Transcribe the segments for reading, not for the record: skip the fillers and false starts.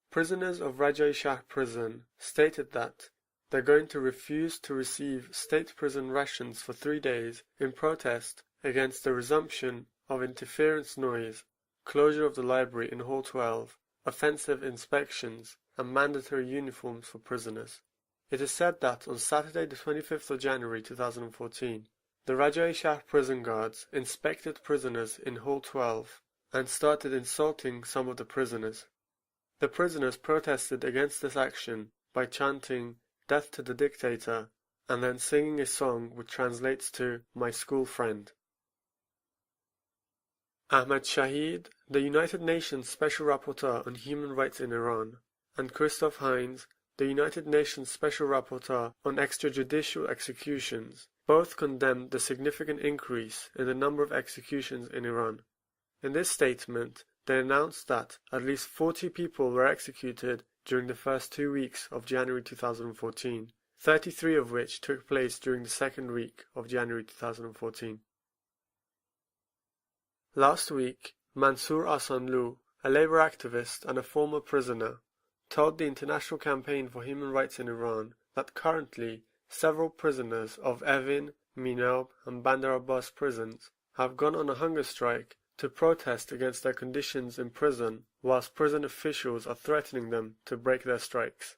Prisoners of Rajai Shah prison stated that they're going to refuse to receive state prison rations for 3 days in protest against the resumption of interference noise, closure of the library in Hall 12, offensive inspections, and mandatory uniforms for prisoners. It is said that on Saturday the 25th of January 2014, the Rajai Shah prison guards inspected prisoners in Hall 12 and started insulting some of the prisoners. The prisoners protested against this action by chanting "Death to the Dictator" and then singing a song which translates to "My School Friend." Ahmed Shahid, the United Nations Special Rapporteur on Human Rights in Iran, and Christoph Heinz, the United Nations Special Rapporteur on Extrajudicial Executions, both condemned the significant increase in the number of executions in Iran. In this statement, they announced that at least 40 people were executed during the first 2 weeks of January 2014, 33 of which took place during the second week of January 2014. Last week, Mansour Asanlu, a labor activist and a former prisoner, told the International Campaign for Human Rights in Iran that currently several prisoners of Evin, Minab, and Bandar Abbas prisons have gone on a hunger strike to protest against their conditions in prison, whilst prison officials are threatening them to break their strikes.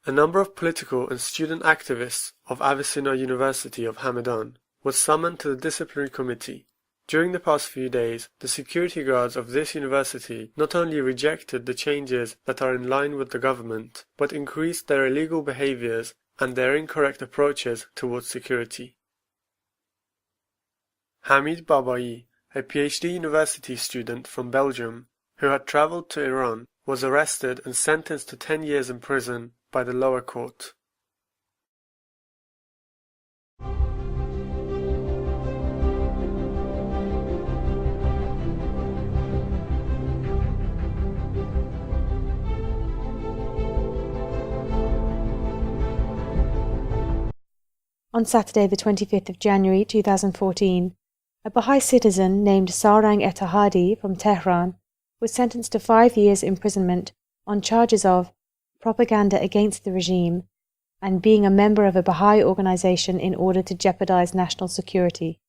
A number of political and student activists of Avicenna University of Hamadan was summoned to the disciplinary committee. During the past few days, the security guards of this university not only rejected the changes that are in line with the government, but increased their illegal behaviors and their incorrect approaches towards security. Hamid Babai, a PhD university student from Belgium, who had traveled to Iran, was arrested and sentenced to 10 years in prison by the lower court. On Saturday the 25th of January 2014, a Baha'i citizen named Sarang Ettehadi from Tehran was sentenced to 5 years imprisonment on charges of propaganda against the regime and being a member of a Baha'i organization in order to jeopardize national security.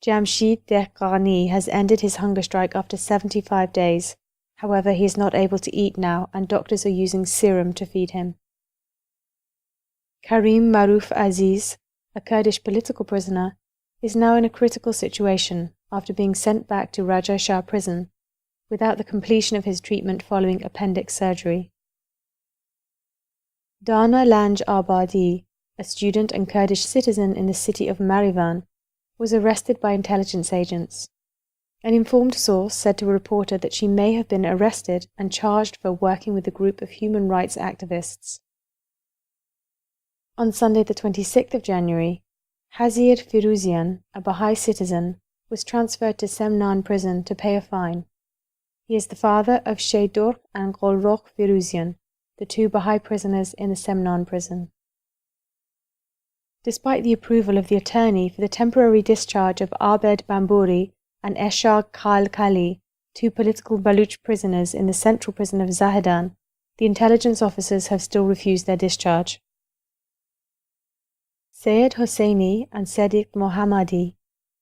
Jamshid Dehqani has ended his hunger strike after 75 days. However, he is not able to eat now and doctors are using serum to feed him. Karim Maruf Aziz, a Kurdish political prisoner, is now in a critical situation after being sent back to Rajai Shah prison without the completion of his treatment following appendix surgery. Dana Lanj Abadi, a student and Kurdish citizen in the city of Marivan, was arrested by intelligence agents. An informed source said to a reporter that she may have been arrested and charged for working with a group of human rights activists. On Sunday the 26th of January, Hazir Firuzian, a Baha'i citizen, was transferred to Semnan prison to pay a fine. He is the father of Sheidur and Golrokh Firuzian, the 2 Baha'i prisoners in the Semnan prison. Despite the approval of the attorney for the temporary discharge of Abed Bamburi and Eshaq Khalkhali, 2 political Baluch prisoners in the central prison of Zahedan, the intelligence officers have still refused their discharge. Sayed Hosseini and Sadiq Mohammadi,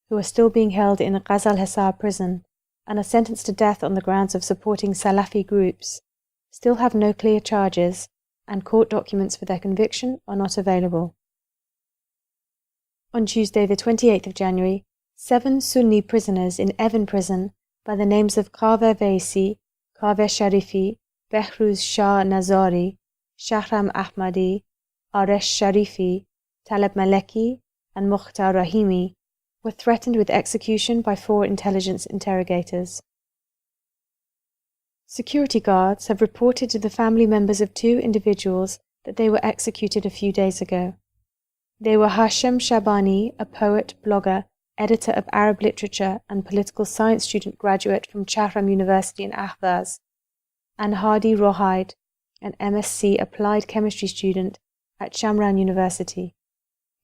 who are still being held in Ghazal Hesar prison and are sentenced to death on the grounds of supporting Salafi groups, still have no clear charges, and court documents for their conviction are not available. On Tuesday the 28th of January, 7 Sunni prisoners in Evin prison by the names of Kaveh Vaisi, Kaveh Sharifi, Behruz Shah Nazari, Shahram Ahmadi, Aresh Sharifi, Taleb Maleki, and Mukhtar Rahimi were threatened with execution by 4 intelligence interrogators. Security guards have reported to the family members of 2 individuals that they were executed a few days ago. They were Hashem Shabani, a poet, blogger, editor of Arab literature and political science student graduate from Chahram University in Ahvaz, and Hadi Rohaid, an MSc Applied Chemistry student at Shamran University.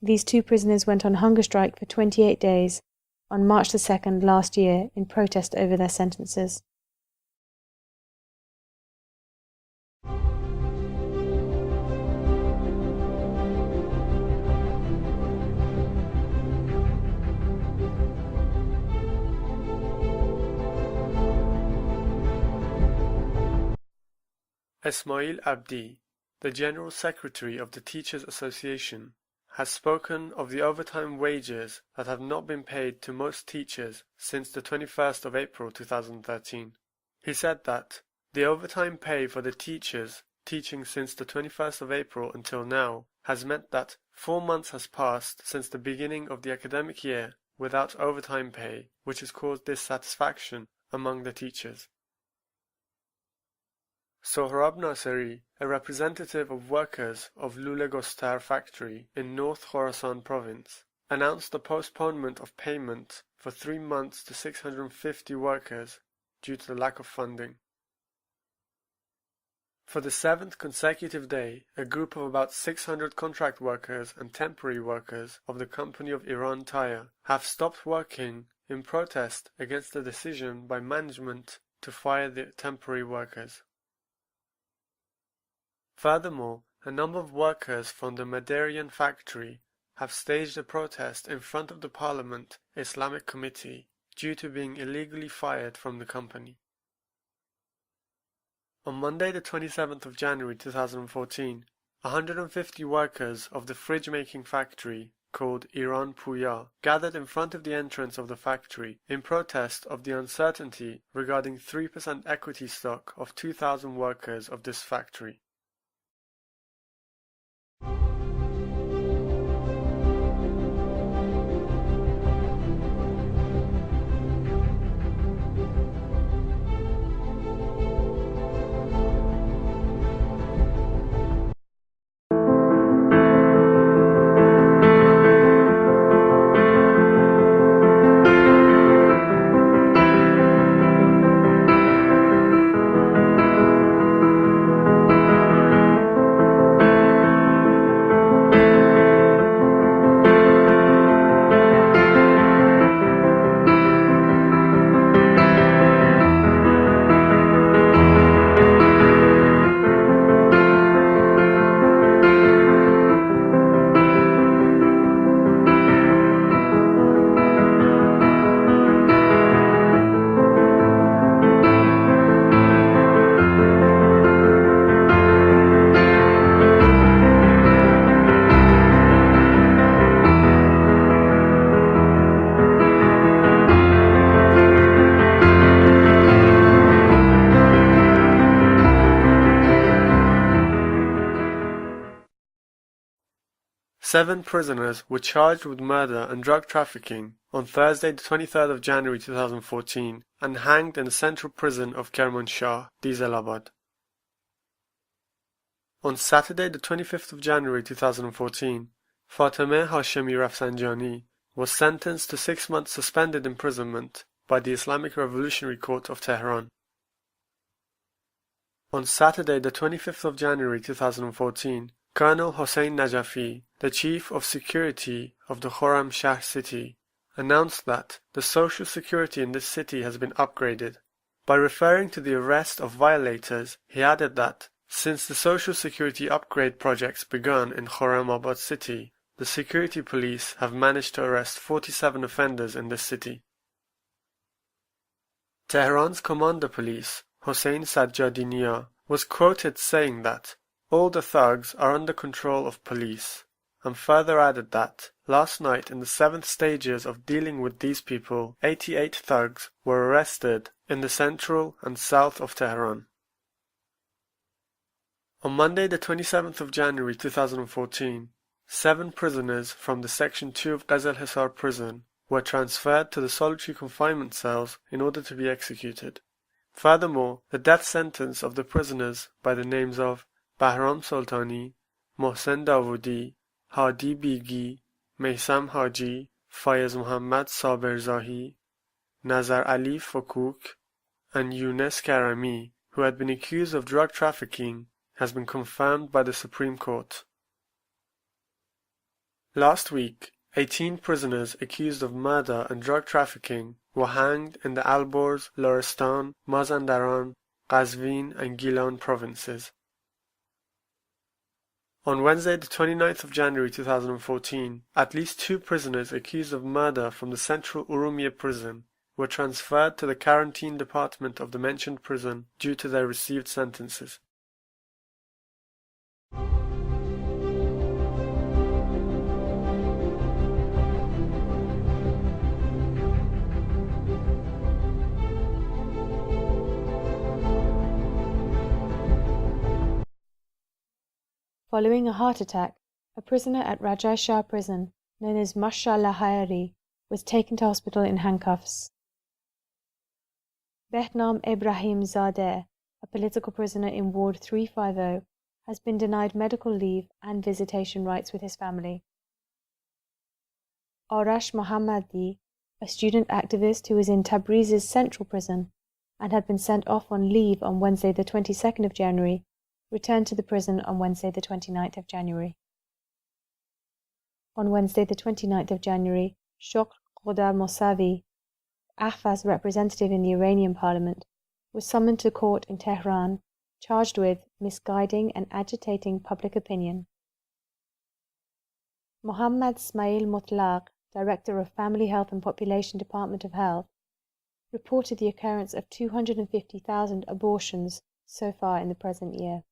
These two prisoners went on hunger strike for 28 days on March the 2nd last year in protest over their sentences. Ismail Abdi, the General Secretary of the Teachers Association, has spoken of the overtime wages that have not been paid to most teachers since the 21st of April 2013. He said that the overtime pay for the teachers teaching since the 21st of April until now has meant that 4 months has passed since the beginning of the academic year without overtime pay, which has caused dissatisfaction among the teachers. Sohrab Naseri, a representative of workers of Lule Gostar factory in North Khorasan province, announced the postponement of payment for 3 months to 650 workers due to the lack of funding. For the 7th consecutive day, a group of about 600 contract workers and temporary workers of the Company of Iran Tire have stopped working in protest against the decision by management to fire the temporary workers. Furthermore, a number of workers from the Madarian factory have staged a protest in front of the Parliament Islamic Committee due to being illegally fired from the company. On Monday the 27th of January 2014, 150 workers of the fridge-making factory called Iran Puya gathered in front of the entrance of the factory in protest of the uncertainty regarding 3% equity stock of 2,000 workers of this factory. Seven prisoners were charged with murder and drug trafficking on Thursday the 23rd of January 2014 and hanged in the central prison of Kermanshah, Dieselabad. On Saturday the 25th of January 2014, Fatemeh Hashemi Rafsanjani was sentenced to 6 months suspended imprisonment by the Islamic Revolutionary Court of Tehran. On Saturday the 25th of January 2014, Colonel Hossein Najafi, the Chief of Security of the Khorramshahr city, announced that the social security in this city has been upgraded. By referring to the arrest of violators, he added that, since the social security upgrade projects begun in Khorramabad city, the security police have managed to arrest 47 offenders in this city. Tehran's Commander Police, Hossein Sajjadiniya, was quoted saying that all the thugs are under control of police, and further added that, last night in the 7th stages of dealing with these people, 88 thugs were arrested in the central and south of Tehran. On Monday the 27th of January 2014, 7 prisoners from the Section 2 of Ghazal-Hisar prison were transferred to the solitary confinement cells in order to be executed. Furthermore, the death sentence of the prisoners by the names of Bahram Sultani, Mohsen Davoudi, Hadi Bigi, Meysam Haji, Fayez Muhammad Saberzahi, Nazar Ali Fokuk, and Younes Karami, who had been accused of drug trafficking, has been confirmed by the Supreme Court. Last week, 18 prisoners accused of murder and drug trafficking were hanged in the Alborz, Lorestan, Mazandaran, Qazvin, and Gilan provinces. On Wednesday, the 29th of January 2014, at least 2 prisoners accused of murder from the central Urumia prison were transferred to the quarantine department of the mentioned prison due to their received sentences. Following a heart attack, a prisoner at Rajai Shah prison, known as Mashallah Hayari, was taken to hospital in handcuffs. Behnam Ibrahim Zadeh, a political prisoner in Ward 350, has been denied medical leave and visitation rights with his family. Arash Mohammadi, a student activist who was in Tabriz's central prison and had been sent off on leave on Wednesday the 22nd of January, returned to the prison on Wednesday the 29th of January. On Wednesday the 29th of January, Shokr Qodar Mousavi, Ahvaz's representative in the Iranian parliament, was summoned to court in Tehran, charged with misguiding and agitating public opinion. Mohammad Smail Mutlaq, Director of Family Health and Population Department of Health, reported the occurrence of 250,000 abortions so far in the present year.